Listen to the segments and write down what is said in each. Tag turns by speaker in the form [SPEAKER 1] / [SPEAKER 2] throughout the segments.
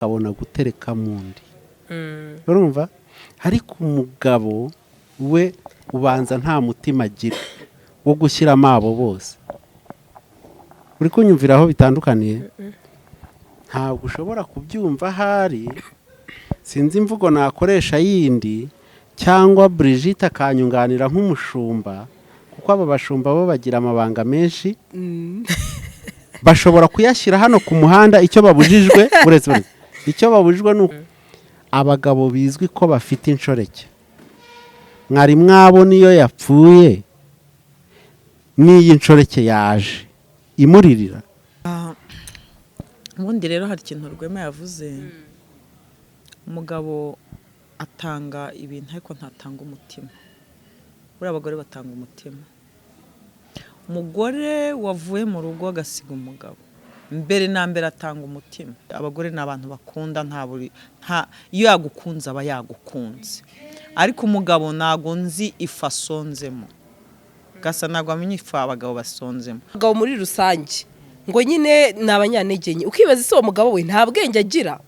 [SPEAKER 1] abona gutereka mundi urumva ariko umugabo we ubanza nta mutima agira wo gushyiramo abo bose uri kunyumviraho bitandukaniye ntabwo ushobora kubyumva hari sinzi imvugo nakoresha yindi cyangwa Brigitte akanyunganira nk'umushumba kuko aba bashumba bo bagira amabanga menshi bashobora kuyashyira hano ku muhanda icyo babujijwe buretse icyo babujijwe ni abagabo bizwi ko bafite inshoreke mwari mwabo niyo yapfuye n'iyi nshoreke yaje imuririra.
[SPEAKER 2] Ubundi rero hari ikintu RWEMA yavuze umugabo atanga ibintu ariko ntatanga umutima. Buriya abagore batanga umutima. Umugore wavuye mu rugo agasiga umugabo mbere na mbere atanga umutima. Abagore ni abantu bakunda iyo yagukunze aba yagukunze ariko umugabo ntago nzi ifasonzemo gasa ntago amenye ifa abagabo basonzemo.
[SPEAKER 3] Umugabo muri rusange ngo nyine nabanyantegenye ukibaza ise uwo mugabo we nta bwenge agira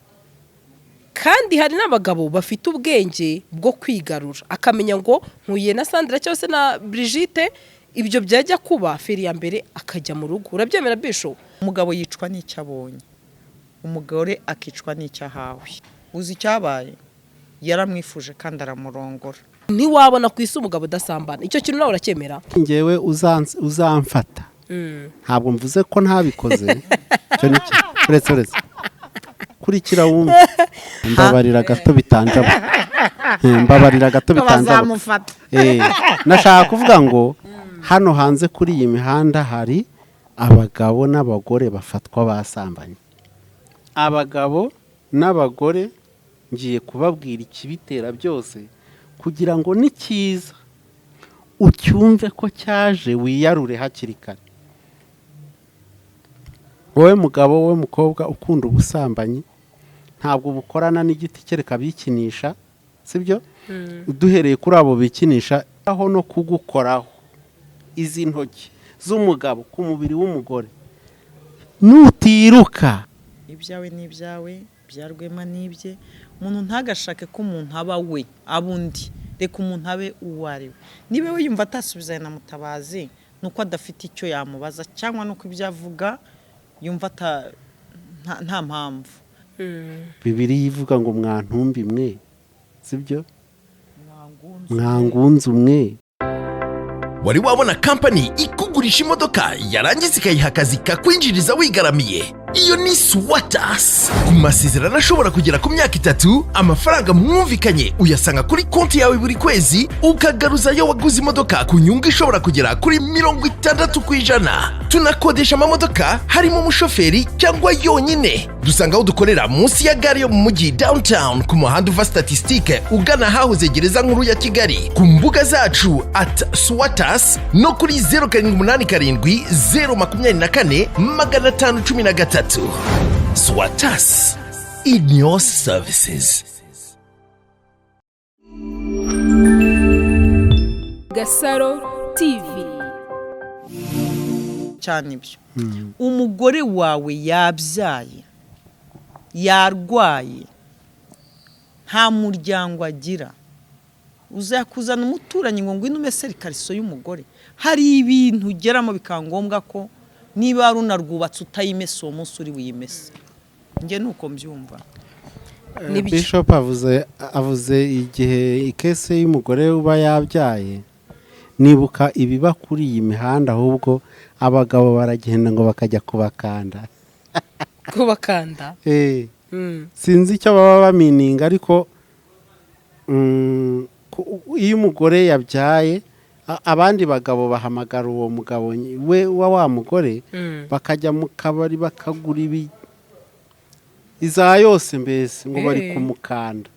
[SPEAKER 3] kandi hari n'abagabo bafite ubwenge bwo kwigarura akamenya ngo nkuye na Sandra cyangwa se na Brigitte ibyo byajya kuba feri ya mbere akajya mu rugo. Urabyemera bisho?
[SPEAKER 2] Umugabo yicwa n'icyo abonye umugore akicwa n'icyo ahawe. Uzi icyabaye yaramwifuje kandi aramurongora.
[SPEAKER 3] Ntiwabona ku isi umugabo udasambana icyo kintu nawe uracyemera?
[SPEAKER 1] Ngewe uzamfata ntabwo mvuze ko ntabikoze cyo niki uretse kurikira wumva mbabarira gato bitanjaba mbabarira gato bitanjaba nashaka kuvuga ngo hano hanze kuri iyi mihanda hari abagabo n'abagore bafatwa basambanye. Abagabo n'abagore ngiye kubabwira ikibitera byose kugira ngo nikiza ucyumve ko cyaje wiyarure hakiri kare. Wowe mugabo wowe mukobwa ukunda ubusambanyi ntabwo bukorana n'igiti kereka bikinisha sibyo uduhereye kuri abo bikinisha aho no kugukoraho izi ntoki z'umugabo ku mubiri w'umugore nutiruka
[SPEAKER 2] ibyawe n'ibyawe bya RWEMA n'ibye umuntu ntagashake ko umuntu aba we abundi reka umuntu abe uwo ari we. Niba we yumva atasubizanye na Mutabazi nuko adafite icyo yamubaza cyangwa nuko ibyo avuga yumva nta mpamvu. Bibiliya ivuga ngo mwantumbi mwe sibyo mwangunze umwe.
[SPEAKER 4] Wari wabona company ikugurisha imodoka yarangiza ikayiha akazi kakwinjiriza wigaramiye? Iyo ni Swatas. Ku masezerano ashobora kugera ku myaka 3 amafaranga mwumvikanye uyasanga kuri konti yawe buri kwezi ukagaruza yo waguze imodoka ku nyungu ishobora kugera kuri 60%. Tunakodesha amamodoka harimo umushoferi cyangwa yonyine. Dusanga aho dukorera munsi ya gare yo mu mujyi downtown ku muhanda uva Statistique ugana hahoze gereza nkuru ya Kigali. Ku mbuga zacu @Swatas no kuri 0787 Swatas in your services.
[SPEAKER 5] GASARO TV.
[SPEAKER 2] Cyane ibyo umugore wawe yabyaye yarwaye nta muryango agira uzakuzana umuturanyi ngo ngwino umesere ikariso y'umugore. Hari ibintu ugeramo bikangombwa ko niba ari unarwubatse utayimese uwo munsi uri wiyimese. Nge nuko mbyumva.
[SPEAKER 1] Bishop avuze igihe ikese y'umugore uba yabyaye nibuka ibiba kuri iyi mihanda ahubwo abagabo baragenda ngo bakajya kubakanda.
[SPEAKER 3] Kubakanda?
[SPEAKER 1] Sinzi icyo baba bamininga ariko iyo umugore yabyaye abandi bagabo bahamagara uwo mugabo we wa mugore bakajya mu kabari bakagura iza yose mbese ngo bari kumukanda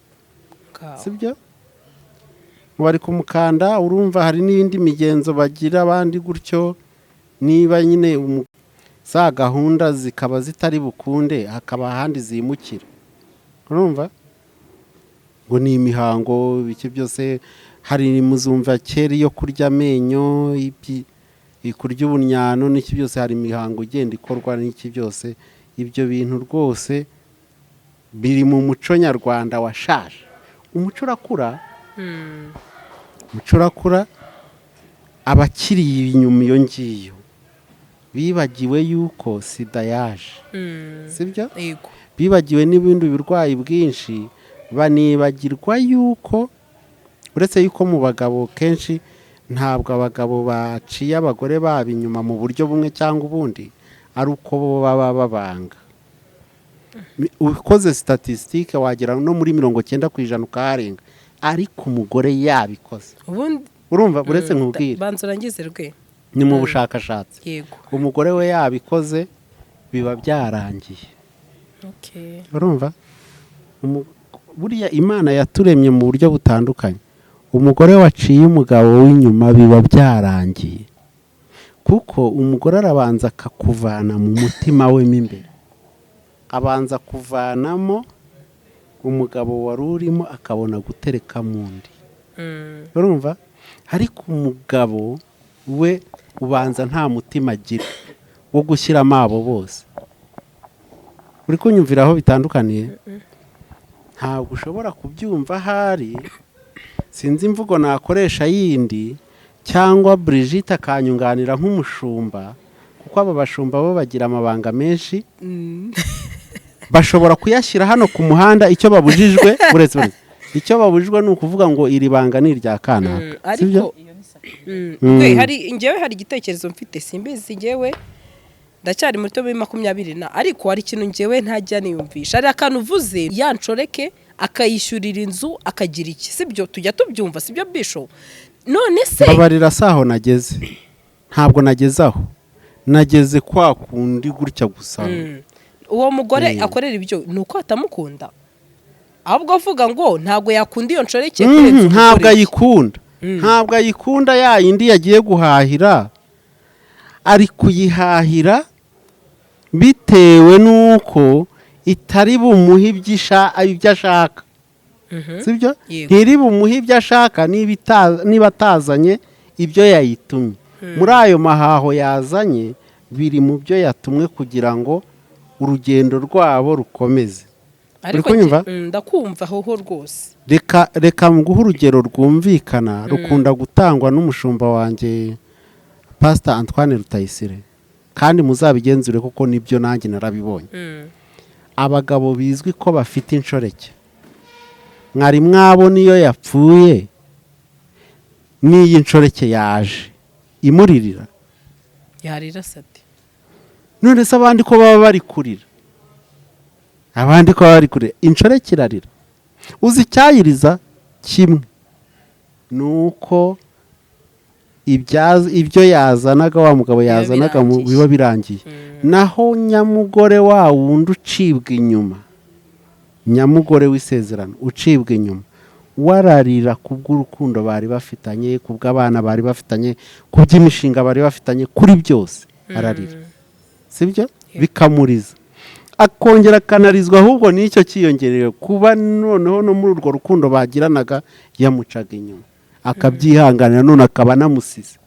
[SPEAKER 1] sibyo ngo bari kumukanda. Urumva hari n'indi migenzo bagira abandi gutyo niba nyine za gahunda zikaba zitari bukunde hakaba ahandi zimukira. Urumva ngo ni imihango biki byose hari muzumva kera yo kurya amenyo kurya ubunyano n'iki byose hari imihango igenda ikorwa n'iki byose ibyo bintu rwose biri mu muco nyarwanda washaje. Umuco urakura abakiriye inyuma iyo ngiyo bibagiwe yuko sida yaje, sibyo?
[SPEAKER 3] Yego.
[SPEAKER 1] Bibagiwe n'ibindi birwayi bwinshi, banibagirwa yuko uretse yuko mu bagabo kenshi ntabwo abagabo baciye abagore babo inyuma mu buryo bumwe cyangwa ubundi, ari uko bo baba babanga. Ukoze statistique wagera no muri 90% ukaharenga, ariko umugore yabikoze. Urumva uretse nkubwira
[SPEAKER 3] banzurangize rwe
[SPEAKER 1] ni mu bushakashatsi.
[SPEAKER 3] Yego.
[SPEAKER 1] Umugore we yabikoze biba byarangiye.
[SPEAKER 3] Okay.
[SPEAKER 1] Urumva buriya Imana yaturemye mu buryo butandukanye. Umugore waciye umugabo w'inyuma biba byarangiye, kuko umugore arabanza akakuvana mu mutima we imbere, abanza kuvanamo umugabo wari urimo akabona gutereka mundi. Urumva? Ariko umugabo we ubanza nta mutima agira wo gushyiramo abo bose. Uri kunyumvira aho bitandukaniye? Ntabwo ushobora kubyumva ahari, sinzi imvugo nakoresha yindi, cyangwa Brigitte akanyunganira nk'umushumba, kuko aba bashumba bo bagira amabanga menshi. Bashobora kuyashyira hano ku muhanda, icyo babujijwe uretse icyo babujijwe ni ukuvuga ngo iri banga ni irya kanaka.
[SPEAKER 3] Ariko njyewe hari igitekerezo mfite, simbizi njyewe ndacyari muto muri 20 ariko hari ikintu njyewe ntajya niyumvisha. Ari akantu uvuze ya nshoreke akayishyurira inzu akagira iki, sibyo? Tujya tubyumva, sibyo Bisho? None se
[SPEAKER 1] babarira saho nageze, ntabwo nagezaho, nageze kwa kundi gutya gusa.
[SPEAKER 3] Uwo mugore akorera ibyo nuko atamukunda, ahubwo avuga ngo ntabwo yakunda iyo nshoreke kurenza.
[SPEAKER 1] Ntabwo ayikunda, ntabwo ayikunda. Ya yindi yagiye guhahira ari kuyihahira bitewe nuko itari bumuhe ibyo ashaka, sibyo? Ntiri bumuhe ibyo ashaka niba atazanye ibyo yayitumye. Muri ayo mahaho yazanye biri mu byo yatumwe kugira ngo urugendo rwabo rukomeze.
[SPEAKER 3] Ariko ndakumva hoho rwose.
[SPEAKER 1] Reka nguhe urugero rwumvikana, rukunda gutangwa n'umushumba wanjye Pastor Antoine Rutayisire, kandi muzabigenzure kuko nibyo nanjye narabibonye. Abagabo bizwi ko bafite inshoreke, mwari mwabo niyo yapfuye n'iyi nshoreke yaje imuririra,
[SPEAKER 3] yarira sati.
[SPEAKER 1] None se abandi ko baba bari kurira, abandi ko bari kurira, inshoreke irarira. Uzi icyayiriza kimwe nuko ibyo yazanaga wa mugabo yazanaga biba birangiye. Naho nyamugore wa wundi ucibwa inyuma, nyamugore w'isezerano ucibwa inyuma, wararira kubw'urukundo bari bafitanye, kubw'abana bari bafitanye, kuby'imishinga bari bafitanye, kuri byose ararira, sibyo? Bikamuriza, akongera akanarizwa, ahubwo n'icyo cyiyongereye kuba noneho no muri urwo rukundo bagiranaga yamucaga inyuma, akabyihanganira, none akaba anamusize.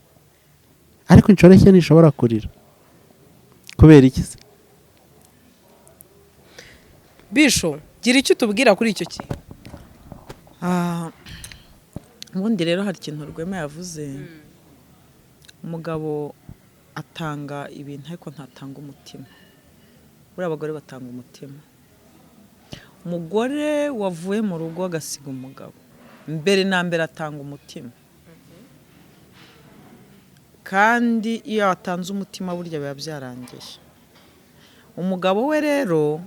[SPEAKER 1] Ariko inshoreke ntishobora kurira. Kubera iki se?
[SPEAKER 3] Bisho, gira icyo tubwira kuri icyo kintu.
[SPEAKER 2] Ubundi rero hari ikintu RWEMA yavuze, umugabo atanga ibintu ariko ntatanga umutima. Buriya abagore batanga umutima. Umugore wavuye mu rugo agasiga umugabo, mbere na mbere atanga umutima. Kandi iyo atanze umutima burya biba byarangiye. Umugabo we rero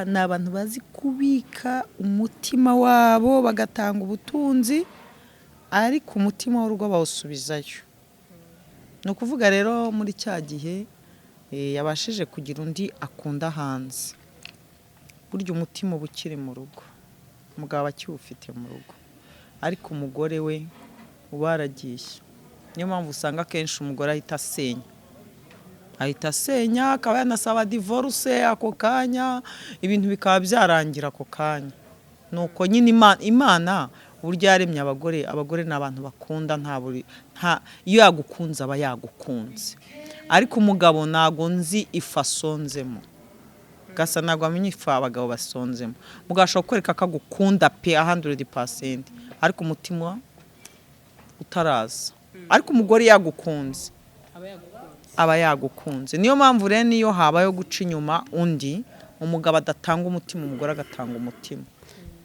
[SPEAKER 2] ni abantu bazi kubika umutima wabo, bagatanga ubutunzi, ariko umutima w'urugo bawusubizayo. Ni ukuvuga rero muri cya gihe yabashije kugira undi akunda hanze, burya umutima uba ukiri mu rugo, umugabo akiwufite mu rugo, ariko umugore we uba waragiye. Niyo mpamvu usanga akenshi umugore ahita asenya, akaba yanasaba divorce ako kanya, ibintu bikaba byarangira ako kanya. Nuko nyine Imana uburyo yaremye abagore ni abantu bakunda, iyo yagukunze aba yagukunze. Ariko umugabo ntago nzi ifasonzemo. gasa ntabwo amenya ifu abagabo basonzemo mugashobora kwereka ko agukunda pe 100% ariko umutima utaraza ariko umugore yagukunze aba yagukunze niyo mpamvu rero niyo habayo guca inyuma undi umugabo adatanga umutima umugore agatanga umutima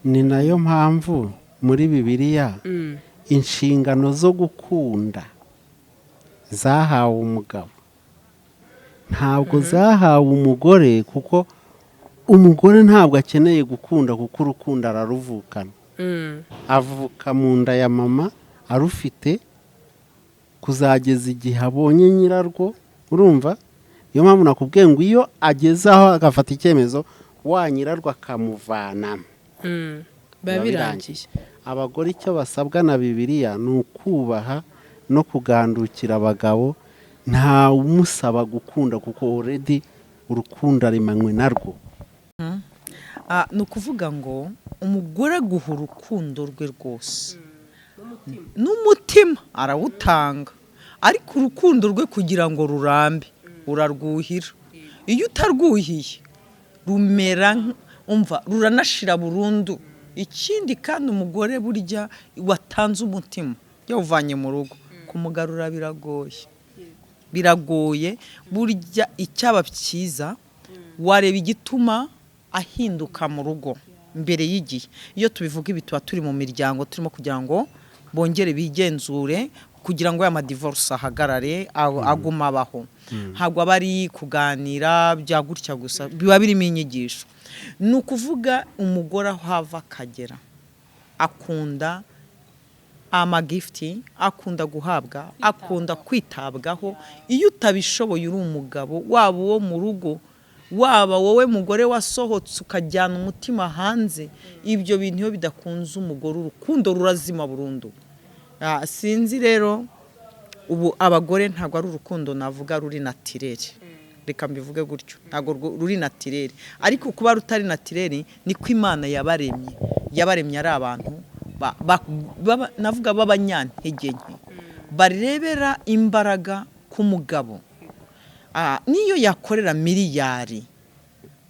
[SPEAKER 1] ni nayo mpamvu muri Bibiliya inshingano zo gukunda zahawe umugabo ntabwo zahawe umugore kuko umugore ntabwo akeneye gukunda kuko urukundo araruvukana avuka mu nda ya mama arufite kuzageza igihe abonye nyirarwo urumva niyo mpamvu nakubwiye ngo iyo ageze aho agafata icyemezo wa nyirarwo akamuvanamo
[SPEAKER 3] biba birangiye
[SPEAKER 1] abagore icyo basabwa na Bibiliya ni ukubaha no kugandukira abagabo nta umusaba gukunda kuko already urukundo arimanywe narwo
[SPEAKER 2] ni ukuvuga ngo umugore aguha urukundo rwe rwose n'umutima arawutanga ariko urukundo rwe kugira ngo rurambe urarwuhira iyo utarwuhiye rumera ruranashira burundu ikindi kandi umugore burya watanze umutima yawuvanye mu rugo kumugarura biragoye burya icyaba cyiza wareba igituma ahinduka mu rugo mbere y'igihe iyo tubivuga ibi tuba turi mu miryango turimo kugira ngo bongere bigenzure kugira ngo ya madivorce ahagarare aguma abaho ntabwo aba ari kuganira bya gutya gusa biba birimo inyigisho ni ukuvuga umugore aho hava akagera akunda amagifti akunda guhabwa akunda kwitabwaho iyo utabishoboye uri umugabo waba uwo mu rugo waba wowe mugore wasohotse ukajyana umutima hanze ibyo bintu iyo bidakunze umugore urukundo rurazima burundu sinzi rero ubu abagore ntabwo ari urukundo navuga ruri natirere reka mbivuge gutyo ntabwo ruri natirere ariko kuba rutari natirere niko Imana yabaremye ari abantu navuga b'abanyantege nke barebera imbaraga ku mugabo niyo yakorera miliyari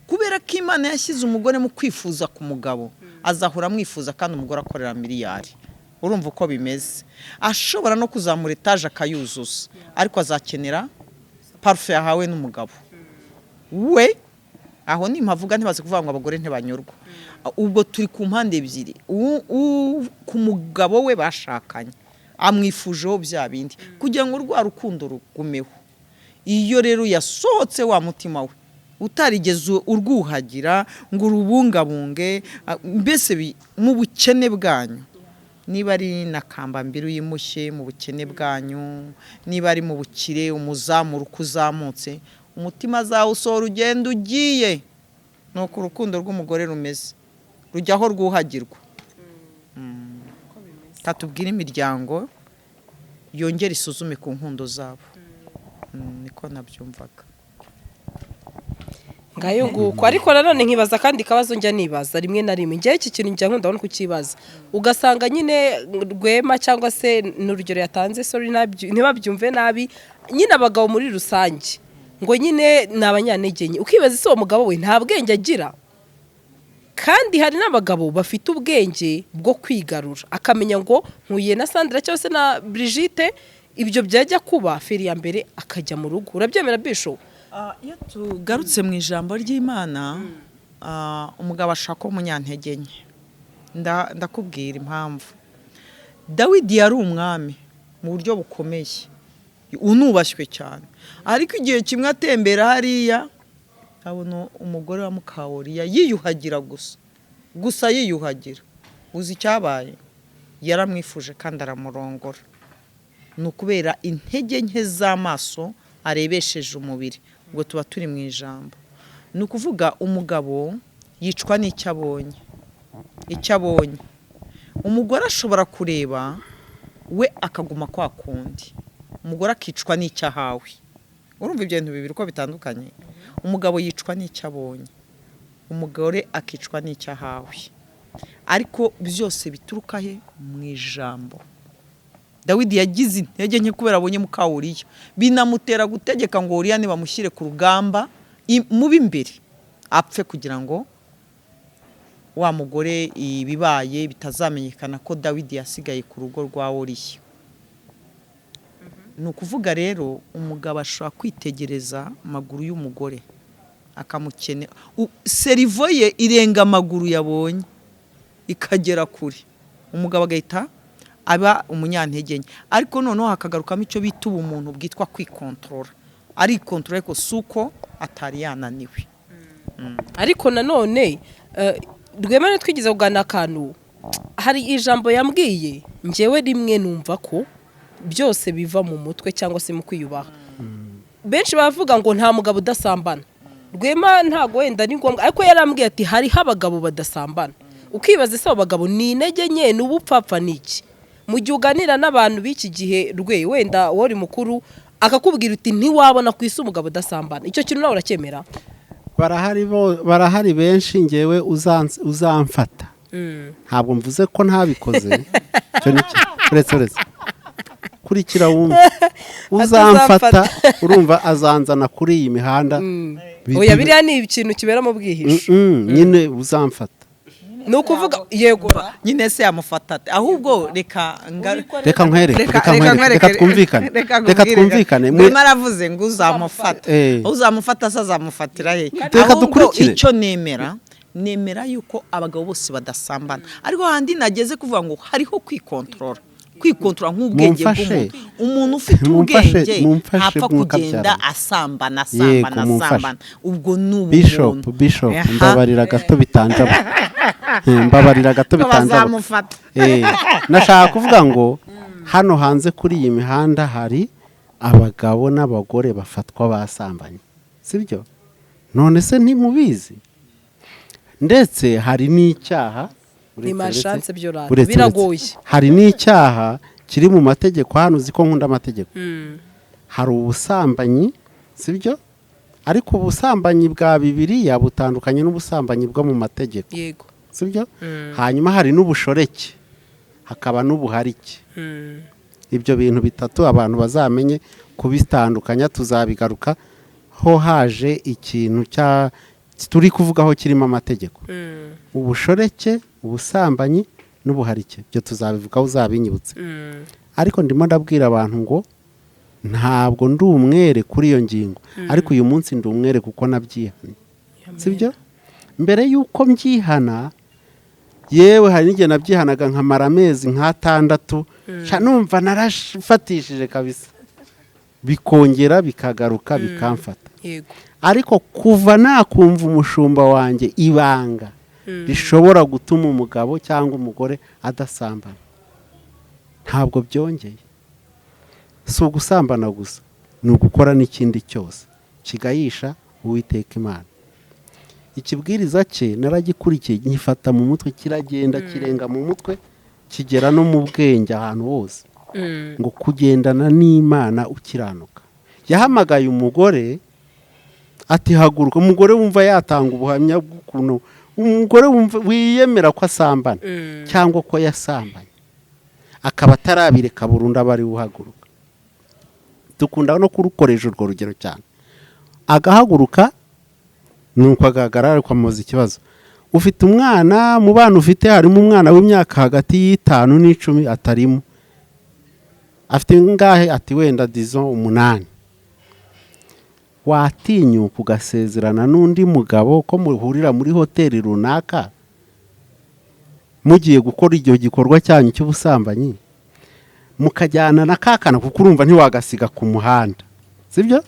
[SPEAKER 2] kubera ko Imana yashyize umugore mu kwifuza ku mugabo azahora amwifuza kandi umugore akorera miliyari urumva uko bimeze ashobora no kuzamura etaje akayuzuza ariko azakenera parufe yahawe n'umugabo we aho nimpavuga ntibaze kuvuga ngo abagore ntibanyurwa ubwo turi ku mpande ebyiri ku mugabo we bashakanye amwifujeho bya bindi kugira ngo rwa rukundo rugumeho iyo rero yasohotse wa mutima we utarigeze urwuhagira ngo urubungabunge mbese mu bukene bwanyu niba ari nakambambira uyimushye mu bukene bwanyu niba ari mu bukire umuzamura uko uzamutse umutima azawusohora ugenda ugiye nuko urukundo rw'umugore rumeze rujyaho rwuhagirwa katubwira imiryango yongera isuzume ku nkundo zabo niko nabyumvaga
[SPEAKER 3] ngayo nguko ariko nanone nkibaza kandi kabazo njya nibaza rimwe na rimwe njye iki kintu njya nkunda no kukibaza ugasanga nyine Rwema cyangwa se n'urugero yatanze sorry ntibabyumve nabi nyine abagabo muri rusange ngo nyine nabanyantegenye ukibaza ise uwo mugabo we nta bwenge agira kandi hari n'abagabo bafite ubwenge bwo kwigarura akamenya ngo nkuye na Sandra cyose na Brigitte ibyo byajya kuba feri ya mbere akajya mu rugo urabyemera bisho
[SPEAKER 2] iyo tugarutse mu ijambo ry'Imana umugabo ashaka umunyantegenye ndakubwira impamvu Dawidi yari umwami mu buryo bukomeye unubashywe cyane ariko igihe kimwe atembera hariya abona umugore wa Mukawuriya yiyuhagira gusa yiyuhagira uzi icyabaye yaramwifuje kandi aramurongora ni ukubera intege nke z'amaso arebesheje umubiri ubwo tuba turi mu ijambo ni ukuvuga umugabo yicwa n'icyo abonye umugore ashobora kureba we akaguma kwa kundi umugore akicwa n'icyo ahawe urumva ibyo bintu bibiri uko bitandukanye umugabo yicwa n'icyo abonye umugore akicwa n'icyo ahawe ariko byose bituruka he mu ijambo Dawidi yagize intege nke kubera abonye Mukawuriya binamutera gutegeka ngo Uriya nibamushyire ku rugamba mubi imbere apfe kugira ngo wa mugore ibibaye bitazamenyekana ko Dawidi yasigaye ku rugo rwa Oriya. Ni ukuvuga rero umugabo ashobora kwitegereza amaguru y'umugore akamukene serivo ye irenga amaguru yabonye ikagera kure, umugabo agahita aba umunyantege nke. Ariko noneho hakagarukamo icyo bita ubumuntu bwitwa kwikontorora, ari kontrole ko suko atari yananiwe.
[SPEAKER 3] Ariko nanone Rwema twigize kugana akantu, hari ijambo yambwiye njyewe rimwe numva ko byose biva mu mutwe cyangwa se mu kwiyubaha. Benshi bavuga ngo nta mugabo udasambana. Rwema ntago wenda ni ngombwa, ariko yarambwiye ati hariho abagabo badasambana. Ukibaza ese abagabo ni intege nke n'ubupfapfa niki? Mu gihe uganira n'abantu b'iki gihe Rwe wenda wori mukuru akakubwira uti ntiwabona ku isi umugabo udasambana, icyo kintu nawe uracyemera?
[SPEAKER 1] Barahari benshi ngewe uzamfata. Ntabwo mvuze ko ntabikoze. Cyo niki uretse kurikira wumva uzamfata urumva azanzana kuri iyi mihanda.
[SPEAKER 3] Oya biriya ni ikintu kibera mu bwihisho.
[SPEAKER 1] Nyine uzamfata
[SPEAKER 3] ni ukuvuga yego
[SPEAKER 2] nyine se yamufata, ahubwo reka twumvikane. Rwema aravuze ngo uzamufata se azamufatira he? Ahubwo icyo nemera yuko abagabo bose badasambana, ariko handi nageze kuvuga ngo hariho kwikontorora nk'ubwenge bw'umuntu. Umuntu ufite ubwenge ntapfa kugenda asambana. Ubwo n'ubumuntu.
[SPEAKER 1] Bishop mbabarira gato bitanjaba. Nashaka kuvuga ngo hano hanze kuri iyi mihanda hari abagabo n'abagore bafatwa basambanye, sibyo? None se ntimubizi? Ndetse hari n'icyaha,
[SPEAKER 3] biragoye,
[SPEAKER 1] hari n'icyaha kiri mu mategeko. Hano uzi ko nkunda amategeko. Hari ubusambanyi, sibyo? Ariko ubusambanyi bwa Bibiliya butandukanye n'ubusambanyi bwo mu mategeko,
[SPEAKER 3] yego,
[SPEAKER 1] sibyo? Hanyuma hari n'ubushoreke, hakaba n'ubuharike. Ibyo bintu bitatu abantu bazamenye kubitandukanya. Tuzabigaruka ho haje ikintu turi kuvugaho kirimo amategeko. Ubushoreke, ubusambanyi n'ubuharike, byo tuzabivugaho uzabinyibutse. Ariko ndimo ndabwira abantu ngo ntabwo ndi umwere kuri iyo ngingo, ariko uyu munsi ndi umwere kuko nabyihana, sibyo? Mbere yuko mbyihana, yewe hari n'igihe nabyihanaga nkamara amezi nk'atandatu, numva narafatishije kabisa, bikongera bikagaruka bikamfata. Ariko kuva nakumva umushumba wanjye ibanga rishobora gutuma umugabo cyangwa umugore adasambana, ntabwo byongeye. Si ugusambana gusa, ni ugukora n'ikindi cyose kigayisha Uwiteka Imana. Ikibwiriza cye naragikurikiye, nyifata mu mutwe, kiragenda kirenga mu mutwe, kigera no mu bwenge ahantu hose, ngo kugendana n'Imana ukiranuka. Yahamagaye umugore ati haguruka. Umugore wumva yatanga ubuhamya bw'ukuntu umugore wiyemera ko asambana cyangwa ko yasambanye, akaba atarabireka burundu, aba ari uhaguruka. Dukunda no kurukoresha urwo rugero cyane. Agahaguruka nuko agahagarara, ariko amubaza ikibazo. Ufite umwana, mu bana ufite harimo umwana w'imyaka hagati y'5 n'10 atarimo. Afite ngahe? Ati wenda 8. Watinyuka ugasezerana n'undi mugabo ko muhurira muri hoteli runaka mugiye gukora icyo gikorwa cyanyu cy'ubusambanyi, mukajyana na kakana, kuko urumva ntiwagasiga ku muhanda, sibyo?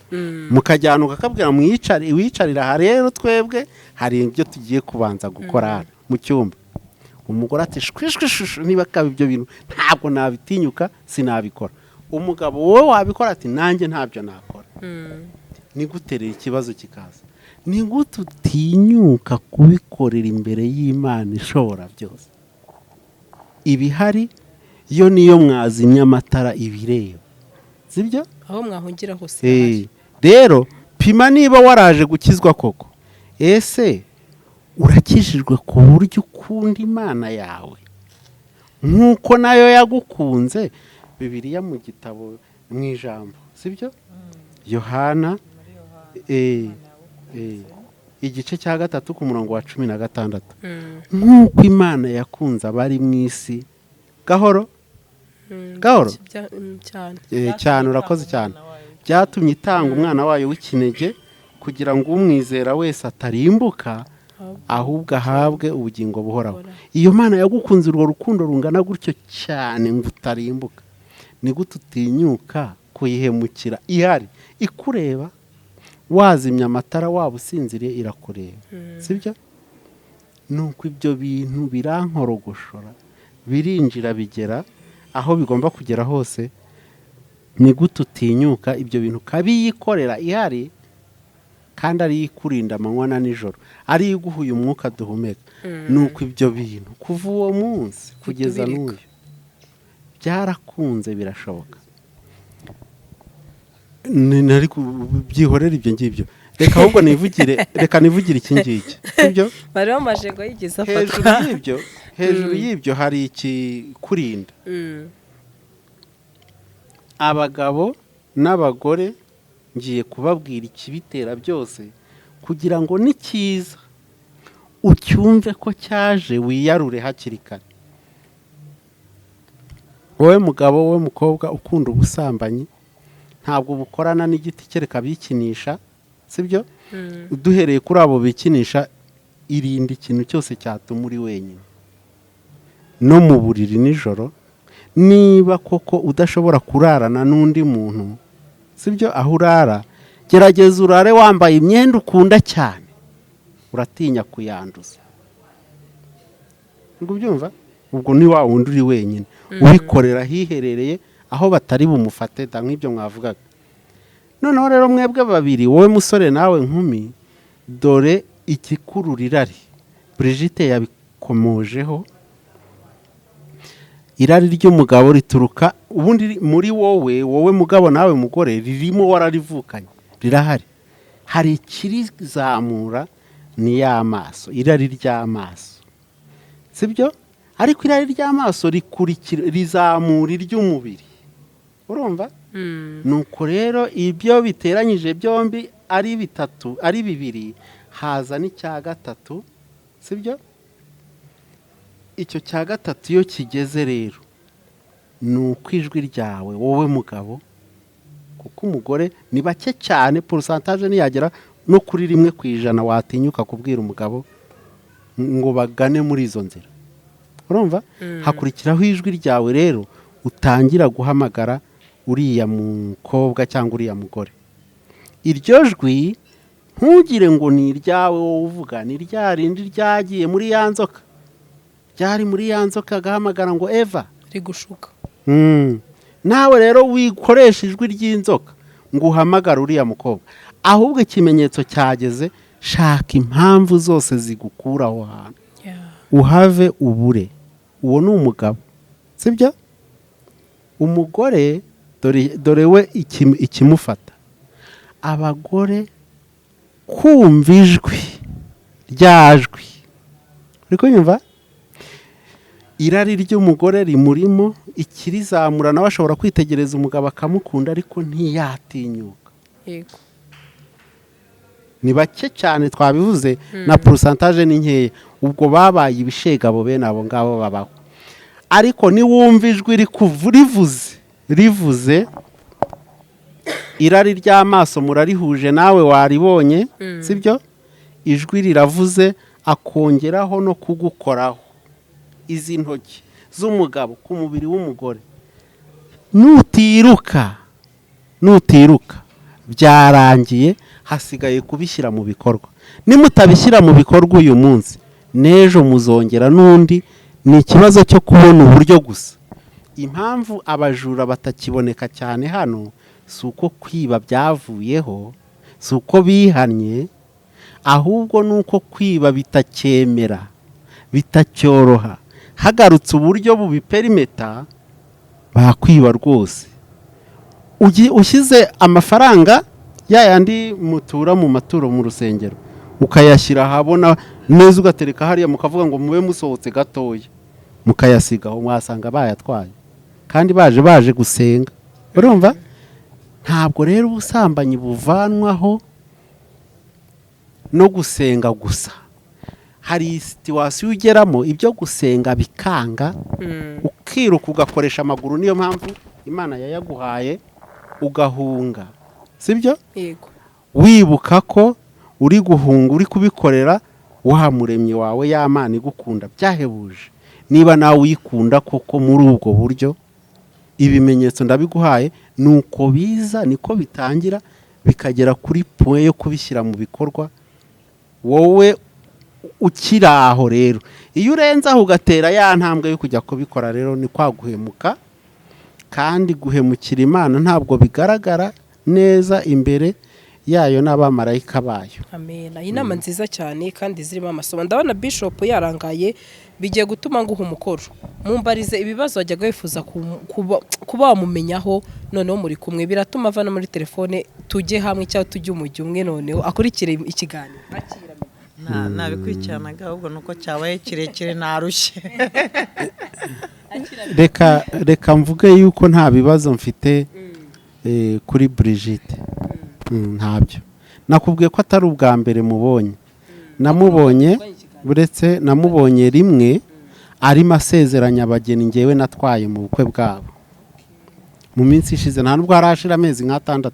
[SPEAKER 1] Mukajyana ukakabwira wicarira aha rero twebwe hari ibyo tugiye kubanza gukora hano mu cyumba. Umugore ati shwishwishushu, niba kaba ibyo bintu ntabwo nabitinyuka, sinabikora. Umugabo wowe wabikora? Ati nanjye ntabyo nakora. Ni guterera ikibazo kikaza. Ni gute utinyuka kubikorera imbere y'Imana ishobora byose? Ibihari yo niyo mwazimya amatara ibireba, sibyo?
[SPEAKER 3] Aho mwahungira hose.
[SPEAKER 1] Rero pima niba waraje gukizwa koko. Ese urakishijwe ku buryo ukunda Imana yawe nk'uko nayo yagukunze? Bibiliya mu gitabo mu ijambo, sibyo? Yohana igice cya 3 ku murongo wa 16 nk'uko Imana yakunze abari mu isi gahoro cyane urakoze cyane byatumye itanga umwana wayo w'ikinege kugira ngo umwizera wese atarimbuka ahubwo ahabwe ubugingo buhoraho. Iyo Mana yagukunze urwo rukundo rungana gutyo cyane ngo utarimbuka, ni gute utinyuka kuyihemukira? Ihari ikureba, wazimya amatara waba usinziriye irakureba, sibyo? Nuko ibyo bintu birankorogoshora, birinjira bigera aho bigomba kugera hose. Ni gute utinyuka ibyo bintu kabiyikorera? Ihari kandi ari ikurinda amanywa na nijoro, ari iguhuye umwuka duhumeka. Nuko ibyo bintu kuva uwo munsi kugeza n'uyu byarakunze, birashoboka. Nari byihorera ibyo ngibyo, reka ahubwo nivugire iki ngiki, sibyo?
[SPEAKER 3] bari bamaje ngo yigeze
[SPEAKER 1] hejuru y'ibyo hari iki kurinda. Abagabo n'abagore ngiye kubabwira ikibitera byose, kugira ngo nikiza ucyumve ko cyaje wiyarure hakiri kare. Wowe mugabo, wowe mukobwa ukunda ubusambanyi, ntabwo bukorana n'igiti kereka bikinisha, sibyo? Duhereye kuri abo bikinisha, irinde ikintu cyose cyatuma uri wenyine no mu buriri nijoro. Niba koko udashobora kurarana n'undi muntu, sibyo, aho urara, gerageza urare wambaye imyenda ukunda cyane, uratinya kuyanduza. Ngo byumva, ubwo ni wa wundi uri wenyine ubikorera hiherereye aho batari bumufate nk'ibyo mwavugaga. Noneho rero mwebwe babiri, wowe musore nawe nkumi, dore ikikururirari Brigitte yabikomojeho. Irari ry'umugabo rituruka ubundi muri wowe mugabo nawe mugore, ririmo wararivukanye, rirahari. Hari ikirizamura ni y'amaso, irari ry'amaso, sibyo? Ariko irari ry'amaso rizamura iry'umubiri, urumva? Nuko rero ibyo biteranyije byombi ari bitatu, ari bibiri, haza n'icya gatatu, sibyo? Icyo cya gatatu iyo kigeze rero, ni uko ijwi ryawe wowe mugabo, kuko umugore ni bake cyane, porosantaje ntiyagera no kuri 1% watinyuka kubwira umugabo ngo bagane muri izo nzira, urumva? Hakurikiraho ijwi ryawe rero, utangira guhamagara uriya mukobwa cyangwa uriya mugore. Iryo jwi ntugire ngo ni iryawe wowe uvuga, ni rya rindi ryagiye muri ya nzoka, ryari muri ya nzoka agahamagara ngo Eva
[SPEAKER 3] rigushuka.
[SPEAKER 1] Nawe rero wikoresha ijwi ry'inzoka ngo uhamagara uriya mukobwa, ahubwo ikimenyetso cyageze, shaka impamvu zose zigukura aho hantu, uhave ubure. Uwo ni umugabo, sibyo? Umugore dore we ikimufata, abagore kumva ijwi ryajwi, uri kunyumva? Irari ry'umugore rimurimo, ikirizamura nawe ashobora kwitegereza umugabo akamukunda ariko ntiyatinyuka.
[SPEAKER 3] Yego,
[SPEAKER 1] ni bake cyane twabivuze, na porosantaje ni nkeya. Ubwo babaye ibishegabo bene abo ngabo babaho. Ariko niwumva ijwi rivuze, irari ry'amaso murarihuje, nawe waribonye, sibyo? Ijwi riravuze, akongeraho no kugukoraho izi ntoki z'umugabo ku mubiri w'umugore. Nutiruka byarangiye, hasigaye kubishyira mu bikorwa. Nimutabishyira mu bikorwa uyu munsi, n'ejo muzongera n'undi. Ni ikibazo cyo kubona uburyo gusa. Impamvu abajura batakiboneka cyane hano, si uko kwiba byavuyeho, si uko bihannye, ahubwo ni uko kwiba bitacyemera, bitacyoroha. Hagarutse uburyo bubiperimeta, bakwiba rwose. Ushyize amafaranga yayandi mutura mu maturo mu rusengero, ukayashyira ahabona neza, ugatereka hariya, mukavuga ngo mube musohotse gatoya, mukayasigaho, mwasanga bayatwaye kandi baje gusenga, urumva? Ntabwo rero ubusambanyi buvanwaho no gusenga gusa. Hari situwasiyo ugeramo ibyo gusenga bikanga ukiruka ugakoresha amaguru, niyo mpamvu Imana yayaguhaye ugahunga, sibyo?
[SPEAKER 3] yego
[SPEAKER 1] Wibuka ko uri guhunga, uri kubikorera wa muremyi wawe, ya Mana igukunda byahebuje. Niba nawe uyikunda koko muri ubwo buryo, ibimenyetso ndabiguhaye, nuko biza niko bitangira bikagera kuri point yo kubishyira mu bikorwa. Wowe ukiri aho rero, iyo urenze aho ugatera ya ntambwe yo kujya kubikora, rero ni kwa guhemuka. Kandi guhemukira Imana ntabwo bigaragara neza imbere yayo n'abamarayika bayo.
[SPEAKER 3] amen. Iyi nama nziza cyane kandi zirimo amasomo. Ndabona Bishop yarangaye, bigiye gutuma nguha umukoro. Mumbarize ibibazo wajyaga wifuza kuba wamumenyaho, noneho muri kumwe biratuma avana muri telefone, tujye hamwe cyangwa tujye umujyi umwe, noneho akurikire ikiganiro.
[SPEAKER 2] nabikurikiranaga ahubwo nuko cyabaye kirekire narushye.
[SPEAKER 1] Reka mvuge yuko nta bibazo mfite kuri Brigitte. Ntabyo. Nakubwiye ko atari ubwa mbere mubonye. Namubonye buretse namubonye rimwe arimo asezeranya abageni ngewe natwaye mu bukwe bwabo. Mu minsi ishize nta nubwo harashira amezi nk'6.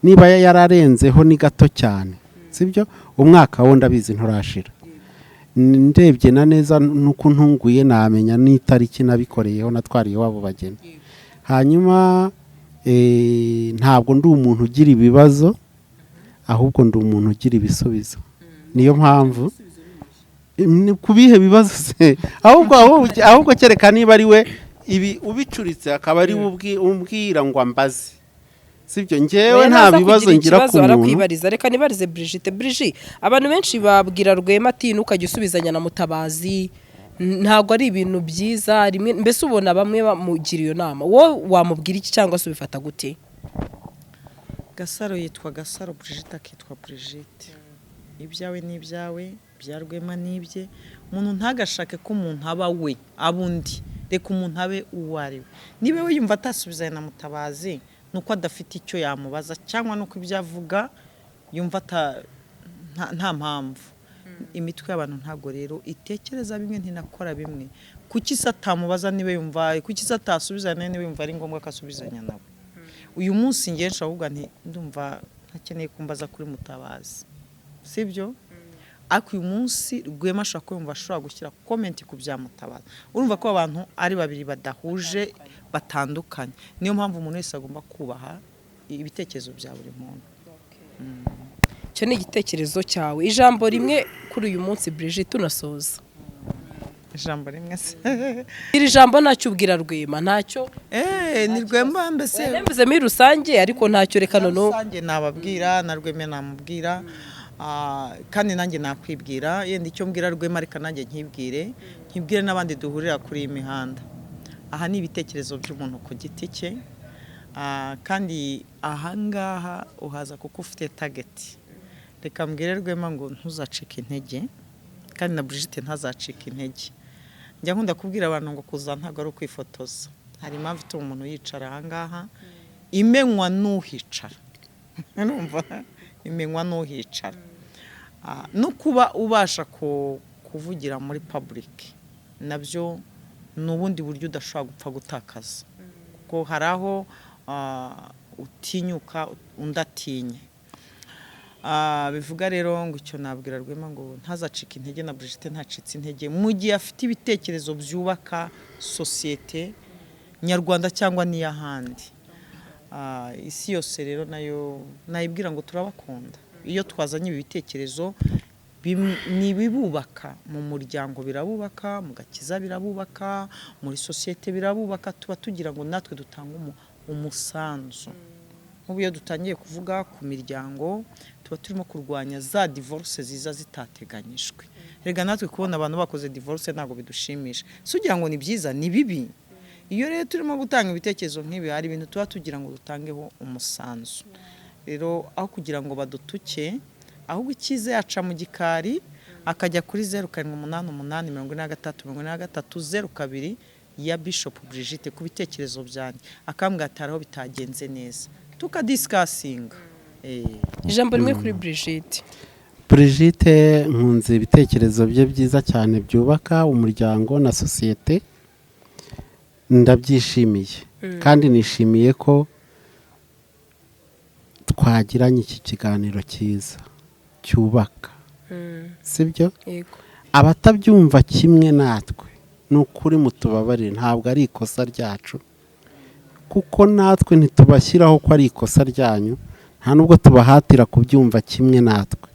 [SPEAKER 1] Niba yararenzeho ni gato cyane, sibyo? Umwaka wo ndabizi nturashira. Ndebye na neza nuko ntunguye namenya n'itariki nabikoreyeho natwariye wabo bageni. Hanyuma ntabwo ndi umuntu ugira ibibazo, ahubwo ndi umuntu ugira ibisubizo. Niyo mpamvu kubihe bibazo se, ahubwo kereka niba ari we ibi ubicuritse akaba ari umbwira ngo ambaze, sibyo? Ngewe nta bibazo ngira ku muntu.
[SPEAKER 3] Reka nibarize Brigitte. Brigitte, abantu benshi babwira Rwema ati nukajya usubizanya na Mutabazi, ntabwo ari ibintu byiza rimwe, mbese ubona bamwe bamugira iyo nama, wowe wamubwira iki cyangwa se ubifata gute?
[SPEAKER 2] Gasaro yitwa Gasaro, Brigitte akitwa Brigitte. Ibyawe ni ibyawe, bya Rwema ni ibye. Umuntu ntagashake ko umuntu aba we abundi, reka umuntu abe uwo ari we. Niba we yumva atasubizanya na Mutabazi nuko adafite icyo yamubaza, cyangwa nuko ibyo avuga yumva nta mpamvu. Imitwe y'abantu ntabwo rero itekereza bimwe, ntinakora bimwe. Kuki se atamubaza niba yumva, kuki se atasubizanya niba yumva ari ngombwa akasubizanya nawe? Uyu munsi ngiye nshavuga nti ndumva ntakeneye kumbaza kuri Mutabazi, sibyo? Ariko uyu munsi Rwema ashaka kumva, ashobora gushyira comment ku bya Mutabazi. Urumva ko abantu ari babiri badahuje, batandukanye. Niyo mpamvu umuntu wese agomba kubaha ibitekerezo bya buri muntu.
[SPEAKER 3] Cyo ni igitekerezo cyawe. Ijambo rimwe kuri uyu munsi Brigitte tunasoza.
[SPEAKER 2] Ijambo rimwe se.
[SPEAKER 3] Iri jambo ntacyo ubwira Rwema, ntacyo
[SPEAKER 2] ni Rwema mbese.
[SPEAKER 3] Nembuze muri rusange, ariko ntacyo reka noneho
[SPEAKER 2] rusange nababwira, na Rwema namubwira. Kandi nanjye nakwibwira, yenda icyo mbwira Rwema ariko nanjye nkibwire n'abandi duhurira kuri iyi mihanda. Aha ni ibitekerezo by'umuntu ku giti cye, kandi ahangaha uhaza kuko ufite target. Reka mbwire Rwema ngo ntuzacike intege, kandi na Brigitte ntazacika intege. Njya nkunda kubwira abantu ngo kuza ntabwo ari ukwifotoza. Hari impamvu ituma umuntu yicara ahangaha, imenywa n'uhicara. Numva imenywa n'uhicara. No kuba ubasha kuvugira muri public nabyo n'ubundi buryo udashobora gupfa gutakaza, kuko hari aho utinyuka undatinye. Bivuga rero ngo icyo nabwira Rwema ngo ntazacika intege, na Brigitte ntacitse intege mu gihe afite ibitekerezo byubaka sosiyete nyarwanda cyangwa n'iyahandi. Isi yose rero nayo nayibwira ngo turabakunda. Iyo twazanye ibitekerezo nibibubaka, mu muryango birabubaka, mu gakiza birabubaka, muri sosiyete birabubaka, tuba tugira ngo natwe dutanga umusanzu. Nk'ubu iyo dutangiye kuvuga ku miryango, tuba turimo kurwanya za divorce ziza zitateganyijwe. Rega natwe kubona abantu bakoze divorce ntabwo bidushimisha. Si ugira ngo ni byiza, ni bibi. Iyo rero turimo gutanga ibitekerezo nk'ibi, hari ibintu tuba tugira ngo dutangeho umusanzu. Rero aho kugira ngo badutuke, ahubwo icyiza yaca mu gikari akajya kuri 0788434302 ya Bishop Brigitte ku bitekerezo byanjye, akambwira ati aho bitagenze neza, tukadiscussing.
[SPEAKER 3] Ijambo rimwe kuri Brigitte.
[SPEAKER 1] Brigitte nkunze ibitekerezo bye byiza cyane byubaka umuryango na sosiyete, ndabyishimiye kandi nishimiye ko twagiranye iki kiganiro cyiza cyubaka, sibyo?
[SPEAKER 3] Yego.
[SPEAKER 1] Abatabyumva kimwe natwe ni ukuri mutubabarire, ntabwo ari ikosa ryacu, kuko natwe ntitubashyiraho ko ari ikosa ryanyu, nta nubwo tubahatira kubyumva kimwe natwe.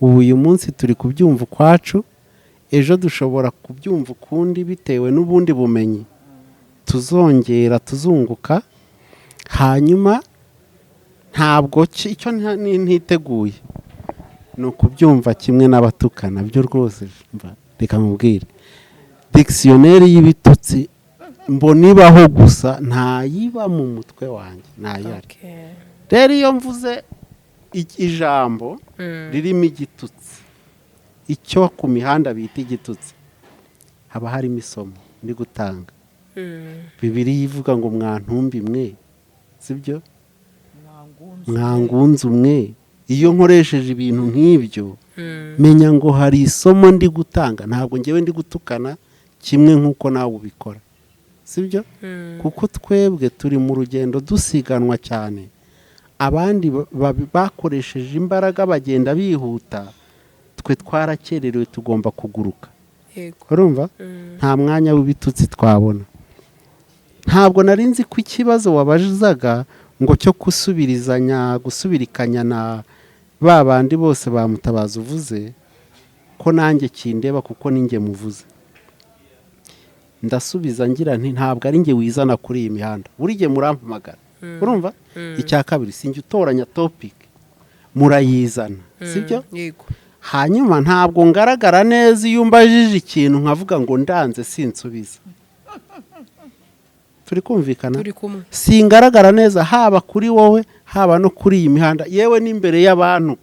[SPEAKER 1] Ubu uyu munsi turi kubyumva ukwacu, ejo dushobora kubyumva ukundi bitewe n'ubundi bumenyi tuzongera tuzunguka. Hanyuma ntabwo icyo ntiteguye ni ukubyumva kimwe n'abatukana, byo rwose reka mubwire, dictionnaire y'ibitutsi mbona ibaho gusa ntayiba mu mutwe wanjye, ntayari. Rero iyo mvuze ijambo ririmo igitutsi, icyo ku mihanda bita igitutsi, haba harimo isomo ndi gutanga. Bibiliya ivuga ngo mwantumbi mwe, sibyo? Mwangunze umwe. Iyo nkoresheje ibintu nk'ibyo, menya ngo hari isomo ndi gutanga, ntabwo ngewe ndi gutukana kimwe nk'uko nawe ubikora, sibyo? Kuko twebwe turi mu rugendo dusiganwa cyane, abandi bakoresheje imbaraga bagenda bihuta, twe twarakererewe tugomba kuguruka. Urumva? Nta mwanya w'ibitutsi twabona. Ntabwo nari nzi ko ikibazo wabazaga ngo cyo gusubirikanya na ba bandi bose ba Mutabazi uvuze, ko nanjye kindeba kuko ninjye muvuze. Ndasubiza ngira nti ntabwo ari njye wizana kuri iyi mihanda, buri gihe murampamagara. Urumva? Icya kabiri, sinjye utoranya topic, murayizana, sibyo?
[SPEAKER 3] Yego.
[SPEAKER 1] Hanyuma ntabwo ngaragara neza iyo umbajije ikintu nkavuga ngo ndanze sinsubiza. Turi kumvikana?
[SPEAKER 3] Turi kumwe.
[SPEAKER 1] Singaragara neza haba kuri wowe haba no kuri iyi mihanda, yewe n'imbere y'abantu.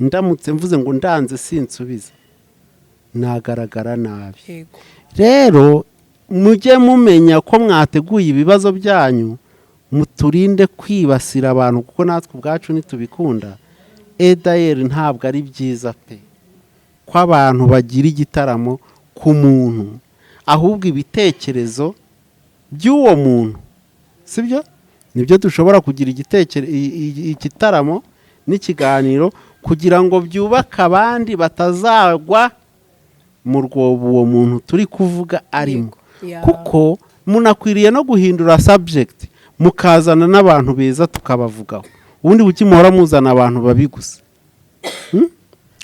[SPEAKER 1] Ndamutse mvuze ngo ndanze sinsubiza, nagaragara nabi.
[SPEAKER 3] Yego.
[SPEAKER 1] Rero mujye mumenya ko mwateguye ibibazo byanyu, muturinde kwibasira abantu, kuko natwe ubwacu nitubikunda. Edayeri ntabwo ari byiza pe ko abantu bagira igitaramo ku muntu, ahubwo ibitekerezo by'uwo muntu, sibyo? Nibyo dushobora kugira igitaramo n'ikiganiro kugira ngo byubake abandi batazagwa mu rwobo uwo muntu turi kuvuga arimo. Kuko munakwiriye no guhindura subject, mukazana n'abantu beza tukabavugaho. Ubundi bukimuhora muzana abantu babi gusa,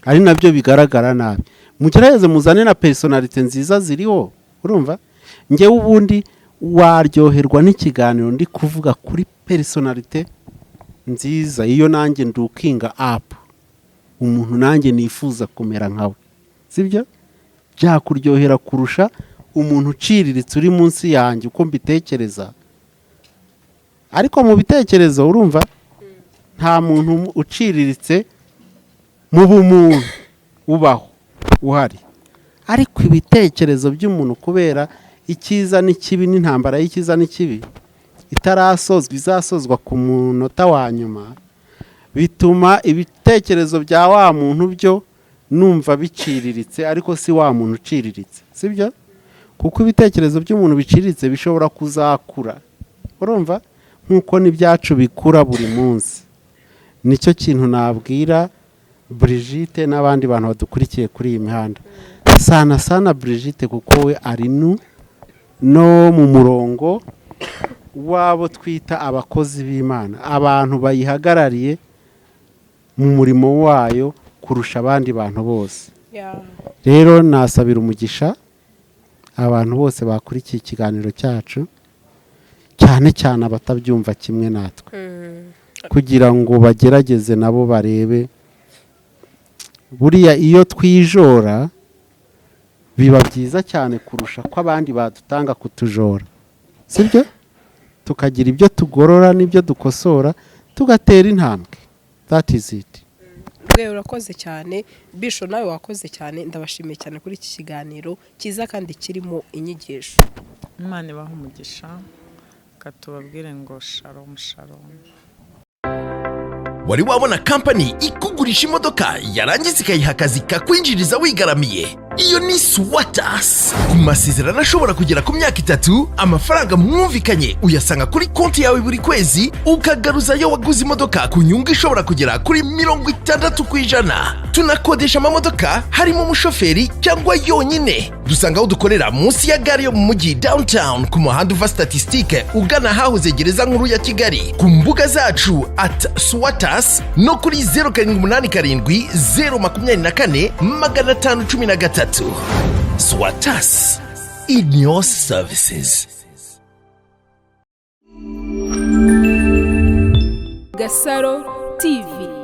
[SPEAKER 1] ari nabyo bigaragara nabi. Mugerageze muzane na personality nziza ziriho. Urumva? Ngewe ubundi waryoherwa n'ikiganiro ndi kuvuga kuri personality nziza, iyo nanjye ndukinga up umuntu nanjye nifuza kumera nkawe, sibyo? Byakuryohera kurusha umuntu uciriritse uri munsi yanjye uko mbitekereza. Ariko mu bitekerezo urumva nta muntu uciriritse mu bumuntu ubaho uhari, ariko ibitekerezo by'umuntu kubera icyiza n'ikibi n'intambara y'icyiza n'ikibi itarasozwa, izasozwa ku munota wa nyuma, bituma ibitekerezo bya wa muntu byo numva biciriritse, ariko si wa muntu uciriritse, sibyo? Kuko ibitekerezo by'umuntu biciriritse bishobora kuzakura, urumva, nk'uko n'ibyacu bikura buri munsi. Nicyo kintu nabwira Brigitte n'abandi bantu badukurikiye kuri iyi mihanda. Sana Brigitte, kuko we ari no mu murongo wabo twita abakozi b'Imana, abantu bayihagarariye mu murimo wayo kurusha abandi bantu bose. Rero nasabira umugisha abantu bose bakurikiye ikiganiro cyacu, cyane cyane abatabyumva kimwe natwe, kugira ngo bagerageze nabo barebe. Buriya iyo twijora biba byiza cyane kurusha ko abandi badutanga kutujora, sibyo? Tukagira ibyo tugorora n'ibyo dukosora, tugatera intambwe. That is it.
[SPEAKER 3] Urakoze cyane Bisho, nawe wakoze cyane, ndabashimiye cyane kuri iki kiganiro cyiza kandi kirimo inyigisho.
[SPEAKER 2] Imana ibahe umugisha, katubabwire ngo shalom shalom.
[SPEAKER 4] wari wabona kampani ikugurisha imodoka yarangiza ikayiha akazi kakwinjiriza wigaramiye? Iyo ni SWATAS. Ku masezerano ashobora kugera ku myaka 3, amafaranga mwumvikanye uyasanga kuri konti yawe buri kwezi, ukagaruza yo waguze imodoka ku nyungu ishobora kugera kuri 60%. Tunakodesha amamodoka harimo umushoferi cyangwa yonyine. Dusanga aho dukorera munsi ya gare yo mu mujyi downtown ku muhanda uva Statistique ugana hahoze gereza nkuru ya Kigali. Ku mbuga zacu @SWATAS no kuri 0787 024 513. SWATAS, in your services.
[SPEAKER 5] GASARO TV.